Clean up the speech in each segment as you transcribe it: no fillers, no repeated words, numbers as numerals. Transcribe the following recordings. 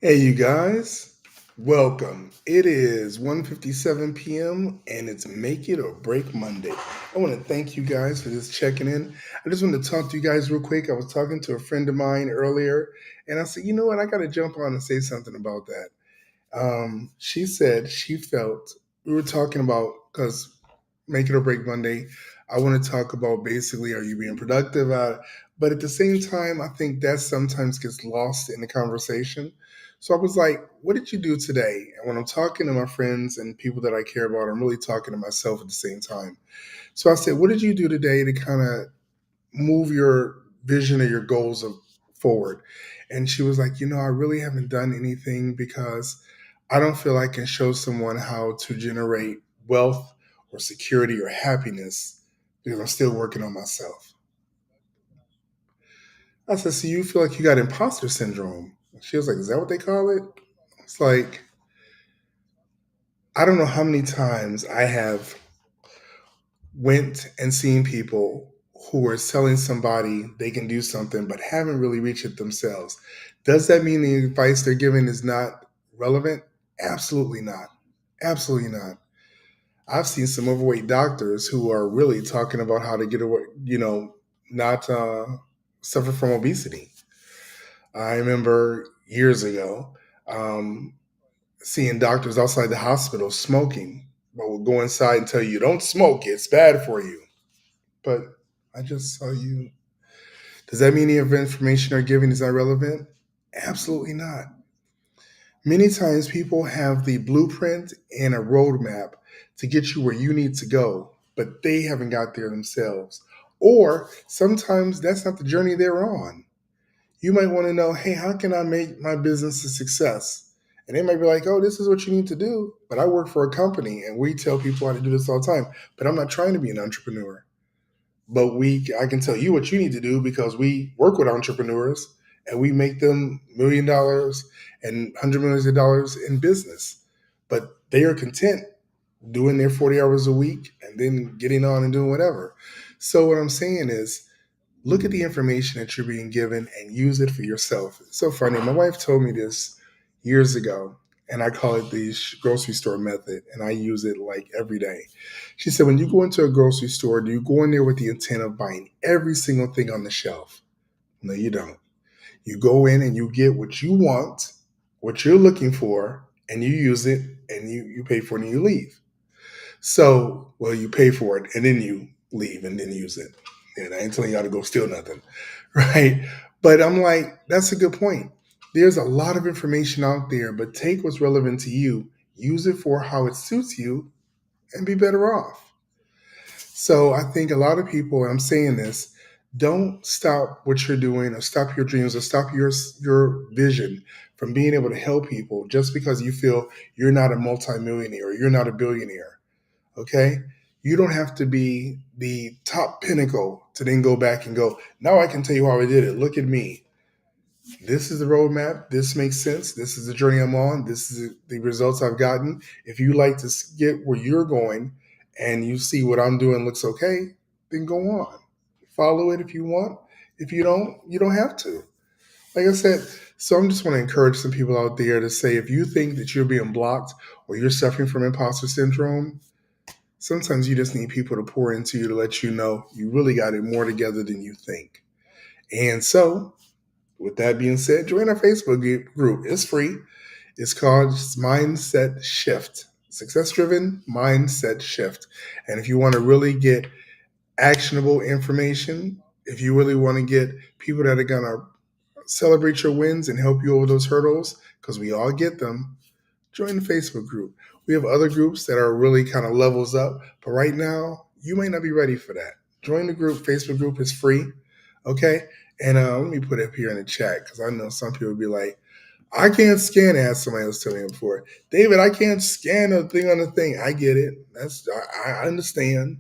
Hey, you guys, welcome. It is 1:57 p.m. and it's Make It or Break Monday. I want to thank you guys for just checking in. I just want to talk to you guys real quick. I was talking to a friend of mine earlier, and I said, you know what? I got to jump on and say something about that. She said she felt we were talking about because Make It or Break Monday. I want to talk about basically, are you being productive? But at the same time, I think that sometimes gets lost in the conversation. So I was like, what did you do today? And when I'm talking to my friends and people that I care about, I'm really talking to myself at the same time. So I said, what did you do today to kind of move your vision or your goals forward? And she was like, I really haven't done anything because I don't feel I can show someone how to generate wealth or security or happiness because I'm still working on myself. I said, so you feel like you got imposter syndrome? She was like, is that what they call it? It's like, I don't know how many times I have went and seen people who are telling somebody they can do something but haven't really reached it themselves. Does that mean the advice they're giving is not relevant? Absolutely not. Absolutely not. I've seen some overweight doctors who are really talking about how to get away, not suffer from obesity. I remember years ago seeing doctors outside the hospital smoking, but will go inside and tell you, don't smoke, it's bad for you. But I just saw you. Does that mean the information they're giving is not relevant? Absolutely not. Many times people have the blueprint and a roadmap to get you where you need to go, but they haven't got there themselves. Or sometimes that's not the journey they're on. You might want to know, hey, how can I make my business a success? And they might be like, oh, this is what you need to do. But I work for a company and we tell people how to do this all the time. But I'm not trying to be an entrepreneur. But I can tell you what you need to do because we work with entrepreneurs and we make them $1 million and $100 millions in business. But they are content doing their 40 hours a week and then getting on and doing whatever. So what I'm saying is look at the information that you're being given and use it for yourself. It's so funny. My wife told me this years ago, and I call it the grocery store method, and I use it like every day. She said, when you go into a grocery store, do you go in there with the intent of buying every single thing on the shelf? No, you don't. You go in and you get what you want, what you're looking for, and you use it, and you pay for it and you leave. So, well, you pay for it and then you leave and then use it. And I ain't telling y'all to go steal nothing, right? But I'm like, that's a good point. There's a lot of information out there, but take what's relevant to you, use it for how it suits you, and be better off. So I think a lot of people, and I'm saying this, don't stop what you're doing or stop your dreams or stop your vision from being able to help people just because you feel you're not a multimillionaire or you're not a billionaire. Okay? You don't have to be the top pinnacle to then go back and go, now I can tell you how I did it. Look at me. This is the roadmap. This makes sense. This is the journey I'm on. This is the results I've gotten. If you like to get where you're going and you see what I'm doing looks okay, then go on. Follow it if you want. If you don't have to. Like I said, so I'm just want to encourage some people out there to say if you think that you're being blocked or you're suffering from imposter syndrome, sometimes you just need people to pour into you to let you know you really got it more together than you think. And so with that being said, join our Facebook group. It's free. It's called Mindset Shift, Success Driven Mindset Shift. And if you want to really get actionable information, if you really want to get people that are going to celebrate your wins and help you over those hurdles, because we all get them, join the Facebook group. We have other groups that are really kind of levels up, but right now, you may not be ready for that. Join the group. Facebook group is free. Okay. And let me put it up here in the chat because I know some people will be like, I can't scan it, as somebody was telling me before. David, I can't scan a thing on the thing. I get it. I understand.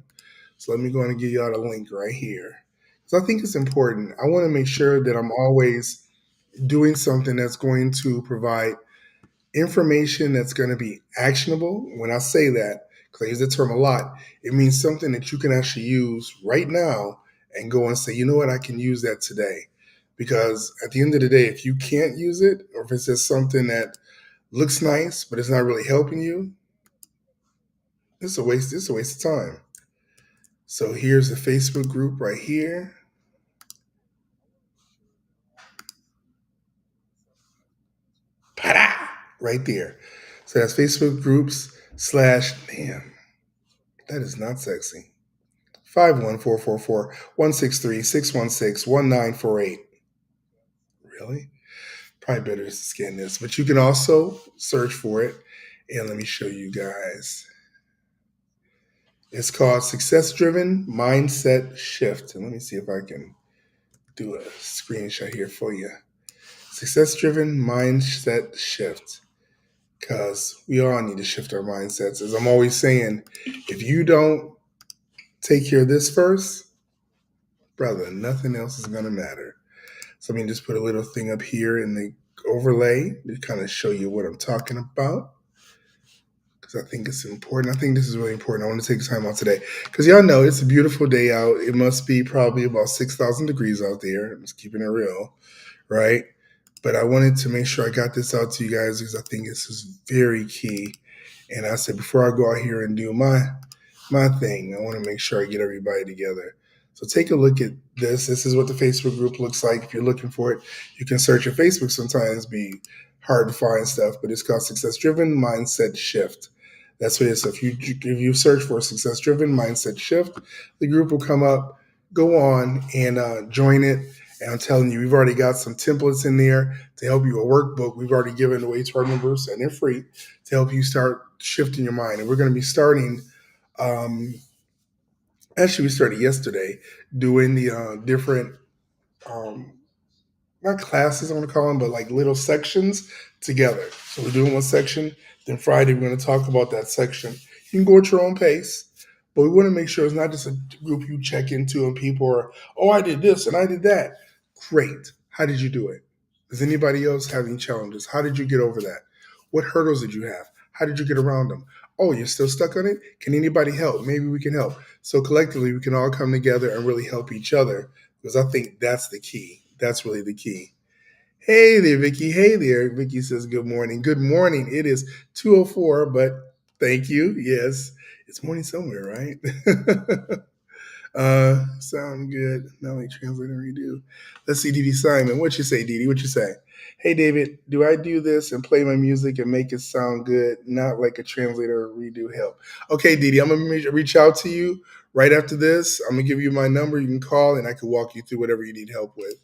So let me go and give y'all the link right here. So I think it's important. I want to make sure that I'm always doing something that's going to provide information that's going to be actionable. When I say that, because I use the term a lot, it means something that you can actually use right now and go and say, you know what, I can use that today. Because at the end of the day, if you can't use it, or if it's just something that looks nice but it's not really helping you, it's a waste. It's a waste of time. So here's the Facebook group right here. Pa-da! Right there. So that's Facebook groups slash, man, that is not sexy. 51444-163-616-1948. Really? Probably better to scan this. But you can also search for it. And let me show you guys. It's called Success Driven Mindset Shift. And let me see if I can do a screenshot here for you. Success Driven Mindset Shift. Because we all need to shift our mindsets. As I'm always saying, if you don't take care of this first, brother, nothing else is going to matter. So let me just put a little thing up here in the overlay to kind of show you what I'm talking about. Because I think it's important. I think this is really important. I want to take time out today. Because y'all know it's a beautiful day out. It must be probably about 6,000 degrees out there. I'm just keeping it real, right? But I wanted to make sure I got this out to you guys because I think this is very key. And I said, before I go out here and do my thing, I want to make sure I get everybody together. So take a look at this. This is what the Facebook group looks like. If you're looking for it, you can search your Facebook. Sometimes be hard to find stuff, but it's called Success Driven Mindset Shift. That's what it is. So if you search for Success Driven Mindset Shift, the group will come up. Go on and join it. And I'm telling you, we've already got some templates in there to help you, a workbook we've already given away to our members, and they're free to help you start shifting your mind. And we're going to be starting, actually, we started yesterday doing the different um, not classes, I want to call them, but like little sections together. So we're doing one section, then Friday we're going to talk about that section. You can go at your own pace, but we want to make sure it's not just a group you check into and people are, oh, I did this and I did that. Great. How did you do it? Does anybody else have any challenges? How did you get over that? What hurdles did you have? How did you get around them? Oh, you're still stuck on it? Can anybody help? Maybe we can help. So collectively, we can all come together and really help each other because I think that's the key. That's really the key. Hey there, Vicky. Hey there. Vicky says good morning. Good morning. It is 2:04, but thank you. Yes, it's morning somewhere, right? Sound good. Not only translate and redo. Let's see, Dee Dee Simon. What you say, Dee Dee? What you say? Hey, David, do I do this and play my music and make it sound good? Not like a translator or redo help. Okay, Dee Dee, I'm going to reach out to you right after this. I'm going to give you my number. You can call and I can walk you through whatever you need help with.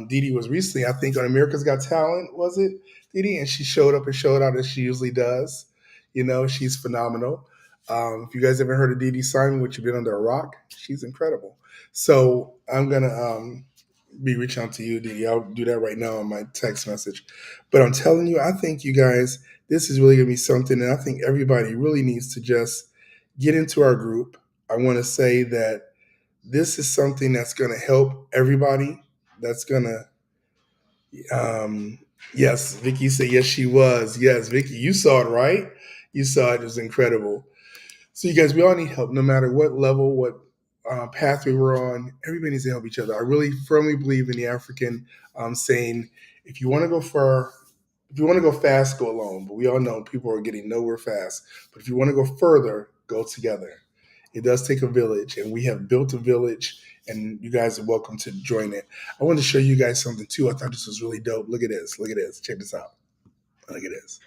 Dee Dee was recently, I think, on America's Got Talent, was it, Dee Dee? And she showed up and showed out as she usually does. You know, she's phenomenal. If you guys ever heard of Dee Dee Simon, which you've been under a rock, she's incredible. So I'm gonna be reaching out to you, Dee Dee. I'll do that right now on my text message. But I'm telling you, I think you guys, this is really gonna be something, and I think everybody really needs to just get into our group. I want to say that this is something that's going to help everybody. That's going to, um, yes, Vicky said, yes, she was. Yes, Vicky, you saw it, right? You saw it. It was incredible. So, you guys, we all need help, no matter what level, what pathway we're on. Everybody needs to help each other. I really firmly believe in the African saying, if you want to go far, if you want to go fast, go alone. But we all know people are getting nowhere fast. But if you want to go further, go together. It does take a village, and we have built a village, and you guys are welcome to join it. I want to show you guys something too. I thought this was really dope. Look at this. Look at this. Check this out. Look at this.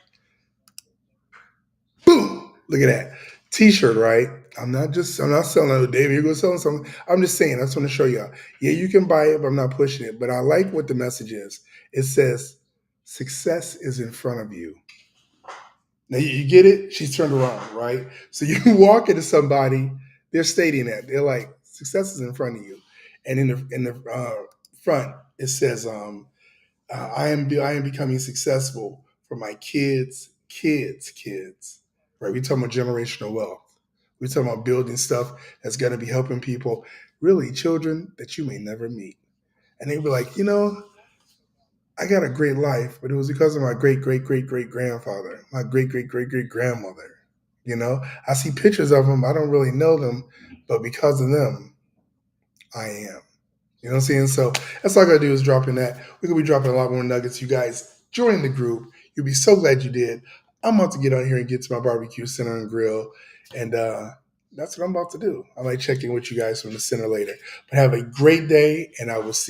Boom! Look at that. T-shirt, right? I'm not selling it. David, you're gonna sell something. I'm just saying, I just want to show y'all. Yeah, you can buy it, but I'm not pushing it. But I like what the message is. It says, success is in front of you. Now you get it? She's turned around, right? So you walk into somebody, they're stating that. They're like, success is in front of you. And in the front, it says, I am becoming successful for my kids. Right? We're talking about generational wealth. We're talking about building stuff that's gonna be helping people, really children that you may never meet. And they were like, I got a great life, but it was because of my great grandfather, my great grandmother. I see pictures of them. I don't really know them, but because of them, I am. You know what I'm saying? So that's all I gotta do is drop in that. We're gonna be dropping a lot more nuggets. You guys join the group. You'll be so glad you did. I'm about to get on here and get to my barbecue center and grill, and that's what I'm about to do. I might check in with you guys from the center later. But have a great day, and I will see